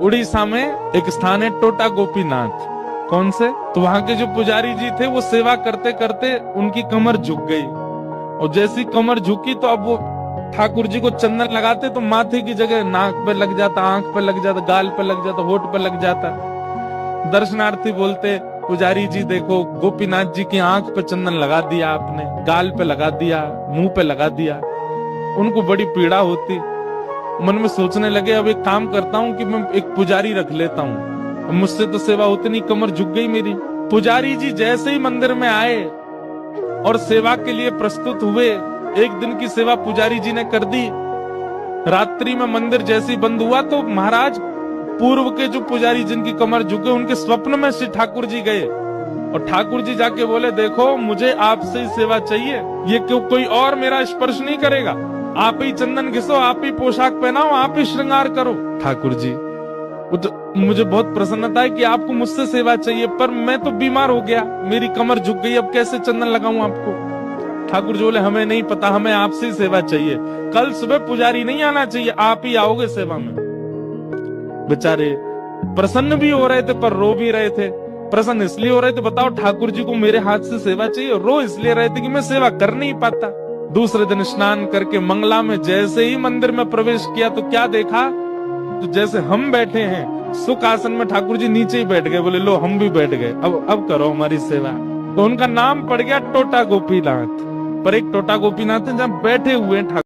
उड़ीसा में एक स्थान है टोटा गोपीनाथ। कौन से? तो वहाँ के जो पुजारी जी थे वो सेवा करते करते उनकी कमर झुक गई, और जैसी कमर झुकी तो अब वो ठाकुर जी को चंदन लगाते तो माथे की जगह नाक पे लग जाता, आंख पे लग जाता, गाल पे लग जाता, होठ पे लग जाता। दर्शनार्थी बोलते, पुजारी जी देखो गोपीनाथ जी की आंख पे चंदन लगा दिया आपने, गाल पे लगा दिया, मुंह पे लगा दिया। उनको बड़ी पीड़ा होती। मन में सोचने लगे अब एक काम करता हूँ कि मैं एक पुजारी रख लेता हूँ, मुझसे तो सेवा होती नहीं, कमर झुक गई मेरी। पुजारी जी जैसे ही मंदिर में आए और सेवा के लिए प्रस्तुत हुए, एक दिन की सेवा पुजारी जी ने कर दी। रात्रि में मंदिर जैसे ही बंद हुआ तो महाराज पूर्व के जो पुजारी जिनकी कमर झुके, उनके स्वप्न में श्री ठाकुर जी गए और ठाकुर जी जाके बोले, देखो मुझे आपसे ही सेवा चाहिए, ये क्यों कोई और मेरा स्पर्श नहीं करेगा, आप ही चंदन घिसो, आप ही पोशाक पहनाओ, आप ही श्रृंगार करो। ठाकुर जी मुझे बहुत प्रसन्नता है कि आपको मुझसे सेवा चाहिए, पर मैं तो बीमार हो गया, मेरी कमर झुक गई, अब कैसे चंदन लगाऊं आपको। ठाकुर जी बोले, हमें नहीं पता, हमें आपसे ही सेवा चाहिए, कल सुबह पुजारी नहीं आना चाहिए, आप ही आओगे सेवा में। बेचारे प्रसन्न भी हो रहे थे पर रो भी रहे थे। प्रसन्न इसलिए हो रहे थे, बताओ ठाकुर जी को मेरे हाथ से सेवा चाहिए, रो इसलिए रहे थे कि मैं सेवा कर नहीं पाता। दूसरे दिन स्नान करके मंगला में जैसे ही मंदिर में प्रवेश किया तो क्या देखा, तो जैसे हम बैठे हैं सुख आसन में, ठाकुर जी नीचे ही बैठ गए। बोले लो हम भी बैठ गए, अब करो हमारी सेवा। तो उनका नाम पड़ गया टोटा गोपीनाथ। पर एक टोटा गोपीनाथ है जहाँ बैठे हुए ठाकुर